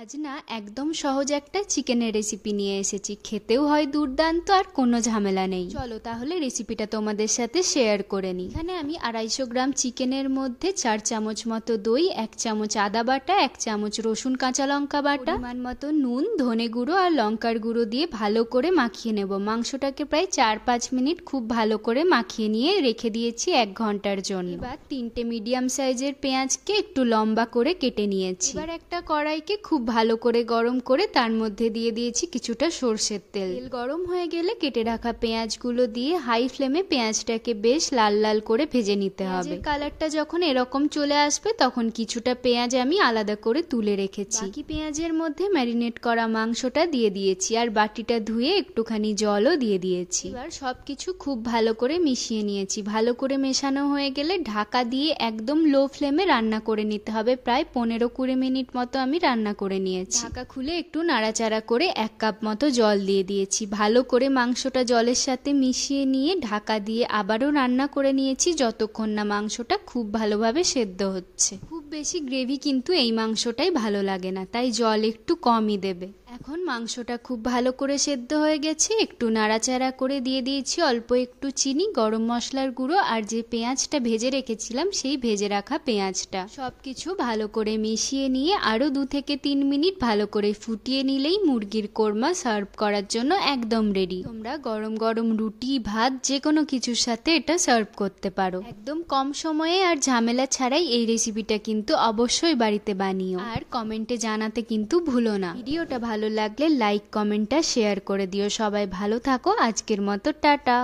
আজ না একদম সহজ একটা চিকেনের রেসিপি নিয়ে এসেছি। খেতেও হয় দুর্দান্ত আর কোনো ঝামেলা নেই। চলো তাহলে রেসিপিটা তোমাদের সাথে শেয়ার করে নিই। এখানে আমি 250 গ্রাম চিকেনের মধ্যে 4 চামচ মতো দই, 1 চামচ আদা বাটা, 1 চামচ রসুন কাঁচা লঙ্কা বাটা, পরিমাণ মতো নুন, ধনে গুঁড়ো আর লঙ্কার গুঁড়ো দিয়ে ভালো করে মাখিয়ে নেব। মাংসটাকে প্রায় 4-5 মিনিট খুব ভালো করে মাখিয়ে নিয়ে রেখে দিয়েছি 1 ঘন্টার জন্য। এবার 3টে মিডিয়াম সাইজের পেঁয়াজকে একটু লম্বা করে কেটে নিয়েছি। এবার একটা কড়াইকে খুব ভালো করে গরম করে তার মধ্যে দিয়ে দিয়েছি কিছুটা সরষের তেল। তেল গরম হয়ে গেলে কেটে রাখা পেঁয়াজগুলো দিয়ে হাই ফ্লেমে পেঁয়াজটাকে বেশ লাল লাল করে ভেজে নিতে হবে। কালারটা যখন এরকম চলে আসবে তখন কিছুটা পেঁয়াজ আমি আলাদা করে তুলে রেখেছি। বাকি পেঁয়াজের মধ্যে ম্যারিনেট করা মাংসটা দিয়ে দিয়েছি আর বাটিটা ধুয়ে একটুখানি জলও দিয়ে দিয়েছি। এবার সবকিছু খুব ভালো করে মিশিয়ে নিয়েছি। ভালো করে মেশানো হয়ে গেলে ঢাকা দিয়ে একদম লো ফ্লেমে রান্না করে নিতে হবে। প্রায় 15-20 মিনিট মতো আমি রান্না করে নিয়েছি। ঢাকা খুলে একটু নাড়াচাড়া করে 1 কাপ মতো জল দিয়ে দিয়েছি। ভালো করে মাংসটা জলের সাথে মিশিয়ে নিয়ে ঢাকা দিয়ে আবারও রান্না করে নিয়েছি যতক্ষণ না মাংসটা খুব ভালোভাবে সেদ্ধ হচ্ছে। খুব বেশি গ্রেভি কিন্তু এই মাংসটাই ভালো লাগে না, তাই জল একটু কমই দেবে। এখন মাংসটা খুব ভালো করে সেদ্ধ হয়ে গেছে। একটু নাড়াচাড়া করে দিয়ে দিয়েছি অল্প একটু চিনি, গরম মশলার গুঁড়ো আর যে পেঁয়াজটা ভেজে রেখেছিলাম সেই ভেজে রাখা পেঁয়াজটা। সবকিছু ভালো করে মিশিয়ে নিয়ে আরো 2-3 মিনিট ভালো করে ফুটিয়ে নিলেই মুরগির কোরমা সার্ভ করার জন্য একদম রেডি। তোমরা গরম গরম রুটি, ভাত যে কোনো কিছুর সাথে এটা সার্ভ করতে পারো। একদম কম সময়ে আর ঝামেলা ছাড়াই এই রেসিপিটা কিন্তু অবশ্যই বাড়িতে বানিও। আর কমেন্টে জানাতে কিন্তু ভুলো না। ভিডিওটা ভালো লাগলে লাইক, কমেন্টটা শেয়ার করে দিও। সবাই ভালো থাকো। আজকের মতো টাটা।